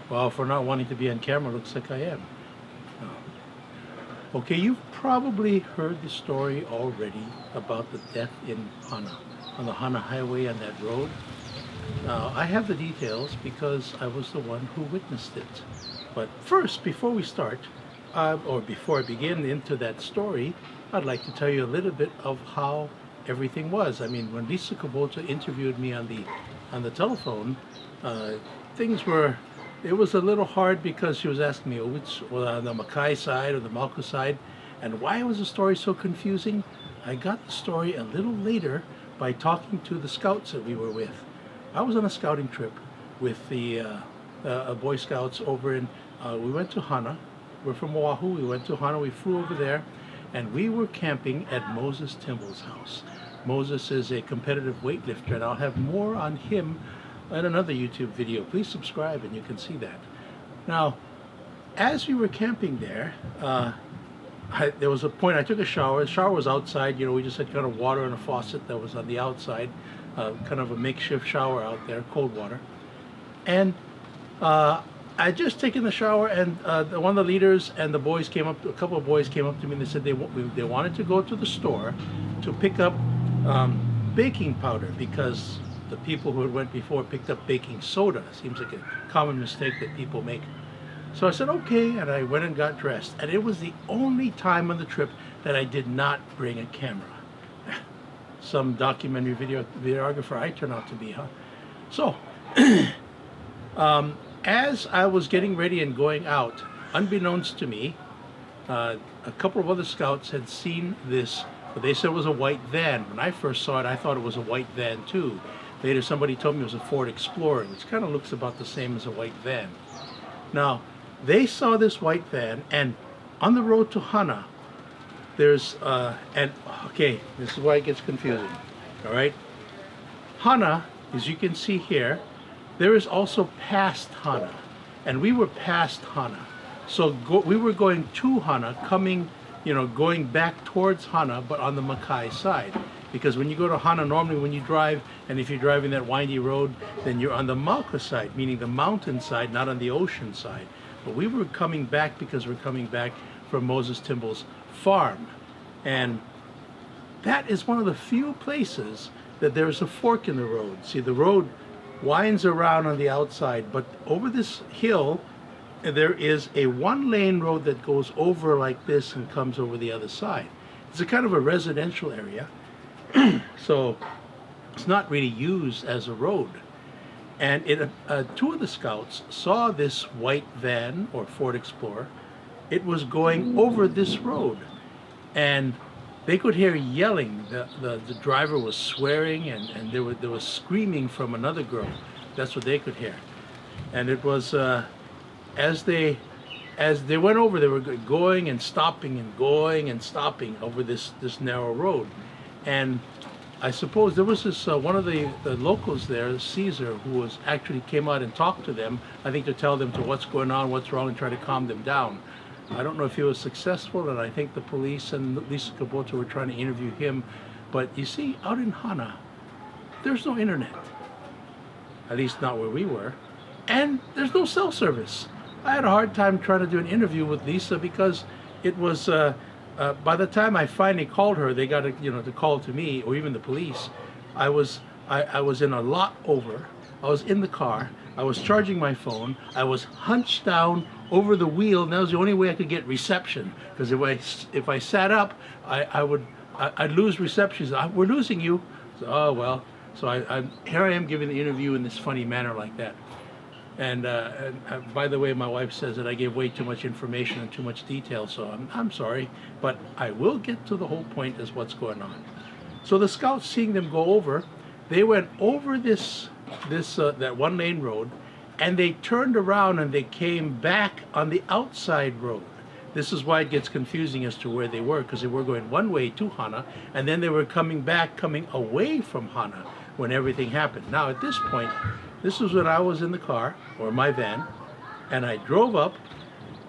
Well, for not wanting to be on camera, looks like I am. Okay, you've probably heard the story already about the death in Hana, on the Hana Highway on that road. Now, I have the details because I was the one who witnessed it. But first, before we start, or before I begin into that story, I'd like to tell you a little bit of how everything was. I mean, when Lisa Kubota interviewed me on the telephone, things were, it was a little hard because she was asking me which, well, on the Makai side or the Malku side, and why was the story so confusing. I got the story a little later by talking to the scouts that we were with. I was on a scouting trip with the Boy Scouts over in, we went to Hana. We're from Oahu. We went to Hana. We flew over there, and we were camping at Moses Timble's house. Moses is a competitive weightlifter, and I'll have more on him in another YouTube video. Please subscribe, and you can see that. Now, as we were camping there, there was a point I took a shower. The shower was outside. You know, we just had kind of water in a faucet that was on the outside, kind of a makeshift shower out there, cold water. And I had just taken the shower, and one of the leaders and the boys came up. A couple of boys came up to me and they said they wanted to go to the store to pick up baking powder because the people who had went before picked up baking soda. Seems like a common mistake that people make. So I said okay, and I went and got dressed. And it was the only time on the trip that I did not bring a camera. Some documentary videographer I turn out to be, huh? So. As I was getting ready and going out, unbeknownst to me, a couple of other scouts had seen this, but they said it was a white van. When I first saw it, I thought it was a white van too. Later somebody told me it was a Ford Explorer, which kind of looks about the same as a white van. Now, they saw this white van, and on the road to Hana, there's, okay, this is why it gets confusing, all right? Hana, as you can see here, there is also past Hana, and we were past Hana. So we were going to Hana, coming, you know, going back towards Hana, but on the Makai side. Because when you go to Hana, normally when you drive, and if you're driving that windy road, then you're on the Malka side, meaning the mountain side, not on the ocean side. But we were coming back because we're coming back from Moses Timble's farm. And that is one of the few places that there's a fork in the road. See, the road winds around on the outside, but over this hill there is a one-lane road that goes over like this and comes over the other side. It's a kind of a residential area, so it's not really used as a road. And two of the scouts saw this white van or Ford Explorer. It was going over this road, and they could hear yelling. The driver was swearing, and there was screaming from another girl. That's what they could hear. And it was as they went over, they were going and stopping and going and stopping over this narrow road. And I suppose there was this one of the locals there, Caesar, who was actually came out and talked to them. I think to tell them to what's going on, what's wrong, and try to calm them down. I don't know if he was successful, and I think the police and Lisa Kubota were trying to interview him. But you see, out in Hana, there's no internet. At least not where we were. And there's no cell service. I had a hard time trying to do an interview with Lisa because it was, by the time I finally called her, they got to call to me, or even the police. I was in a lot over. I was in the car. I was charging my phone. I was hunched down over the wheel, and that was the only way I could get reception. Because if I sat up, I'd lose reception. We're losing you. So, oh well. So here I am giving the interview in this funny manner like that. And by the way, my wife says that I gave way too much information and too much detail. So I'm sorry, but I will get to the whole point as what's going on. So the scouts, seeing them go over, they went over that one lane road, and they turned around and they came back on the outside road. This is why it gets confusing as to where they were, because they were going one way to Hana, and then they were coming away from Hana when everything happened. Now at this point, this was when I was in the car, or my van, and I drove up,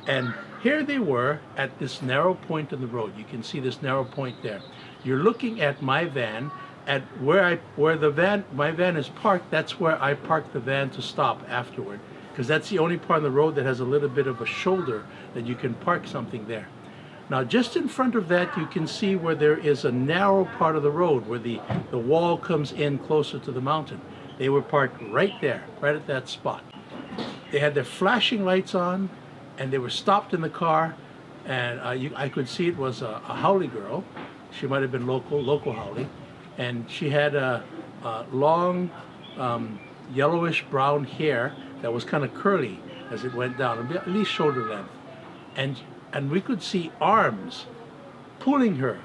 and here they were at this narrow point in the road. You can see this narrow point there. You're looking at my van, at where my van is parked. That's where I parked the van to stop afterward, because that's the only part of the road that has a little bit of a shoulder that you can park something there. Now, just in front of that, you can see where there is a narrow part of the road where the wall comes in closer to the mountain. They were parked right there, right at that spot. They had their flashing lights on, and they were stopped in the car, and I could see it was a haole girl. She might have been local haole, and she had a long yellowish brown hair that was kind of curly as it went down, at least shoulder length, and we could see arms pulling her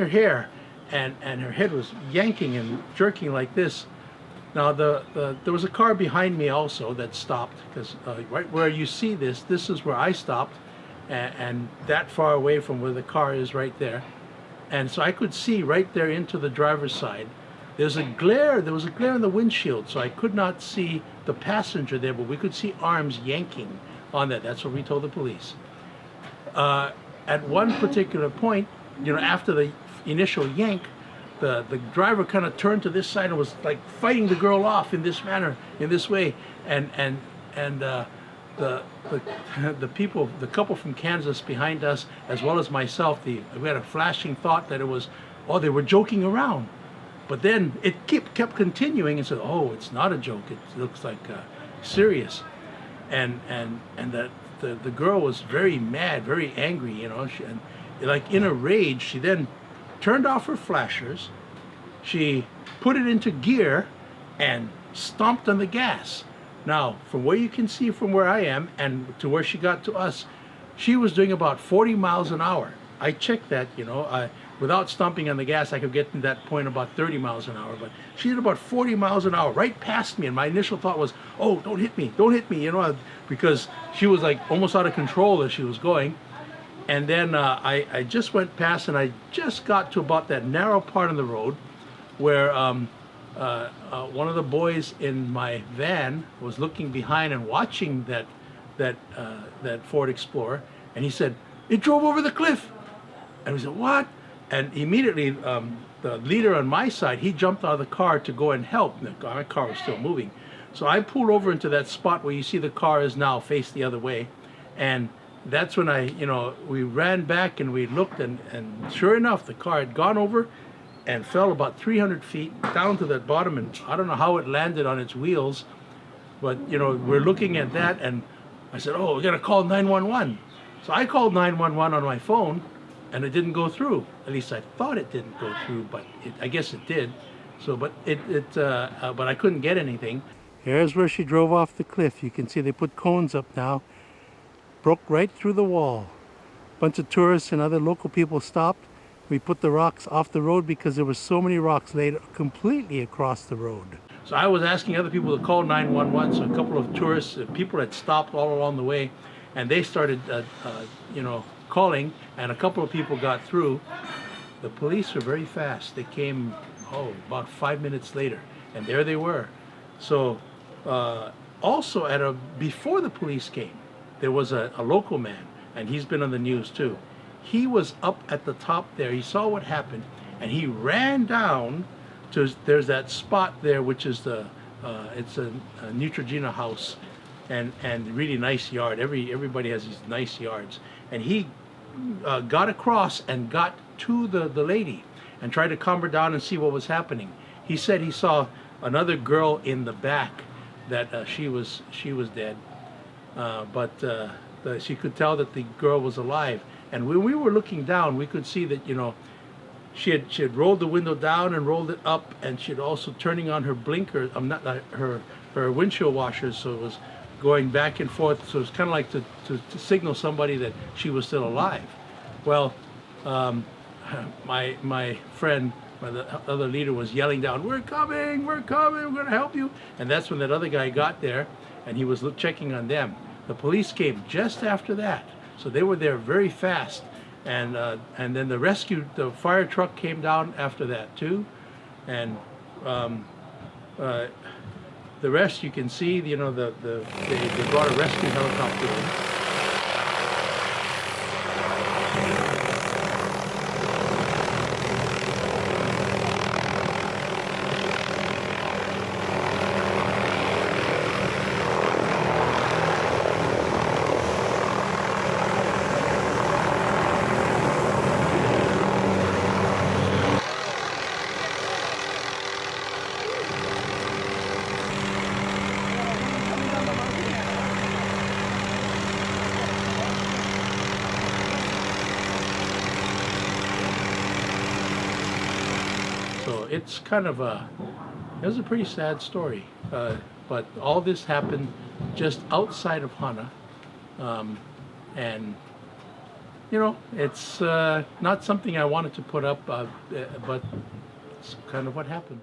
hair, and her head was yanking and jerking like this. Now there was a car behind me also that stopped, because right where you see this is where I stopped, and that far away from where the car is right there, and so I could see right there into the driver's side. There was a glare in the windshield, so I could not see the passenger there, but we could see arms yanking on that. That's what we told the police. At one particular point, after the initial yank, the driver kind of turned to this side and was like fighting the girl off in this manner, in this way, and the people, the couple from Kansas behind us, as well as myself, we had a flashing thought that it was, they were joking around. But then it kept continuing and said, "Oh, it's not a joke. It looks like serious." And the girl was very mad, very angry, and like in a rage, she then turned off her flashers. She put it into gear and stomped on the gas. Now, from where you can see from where I am and to where she got to us, she was doing about 40 miles an hour. I checked that, without stomping on the gas, I could get to that point about 30 miles an hour, but she did about 40 miles an hour right past me, and my initial thought was, "Oh, don't hit me, because she was like almost out of control as she was going. And then I just went past, and I just got to about that narrow part of the road where one of the boys in my van was looking behind and watching that Ford Explorer, and he said, "It drove over the cliff." And we said, "What?" And immediately, the leader on my side, he jumped out of the car to go and help. My car was still moving. So I pulled over into that spot where you see the car is now faced the other way. And that's when we ran back and we looked, and sure enough, the car had gone over and fell about 300 feet down to the bottom. And I don't know how it landed on its wheels, but, we're looking at that, and I said, "Oh, we're going to call 911. So I called 911 on my phone, and it didn't go through. At least I thought it didn't go through, but I guess it did. So, but but I couldn't get anything. Here's where she drove off the cliff. You can see they put cones up now. Broke right through the wall. Bunch of tourists and other local people stopped. We put the rocks off the road because there were so many rocks laid completely across the road. So I was asking other people to call 911. So a couple of tourists, people had stopped all along the way, and they started, calling, and a couple of people got through. The police were very fast. They came, about 5 minutes later, and there they were. So also before the police came, there was a local man, and he's been on the news too. He was up at the top there. He saw what happened, and he ran down to, there's that spot there, which is it's a Neutrogena house, and really nice yard. Everybody has these nice yards, and he got across and got to the lady and tried to calm her down and see what was happening. He said he saw another girl in the back, that she was dead, but she could tell that the girl was alive. And when we were looking down, we could see that she had rolled the window down and rolled it up, and she had also turning on her blinker, her windshield washers, so it was going back and forth. So it's kind of like to signal somebody that she was still alive. Well, my friend, the other leader, was yelling down, we're coming, we're going to help you." And that's when that other guy got there, and he was checking on them. The police came just after that, so they were there very fast. And then the fire truck came down after that too, and the rest you can see. They brought a rescue helicopter in. it's kind of it was a pretty sad story. But all this happened just outside of Hana, and it's not something I wanted to put up, but it's kind of what happened.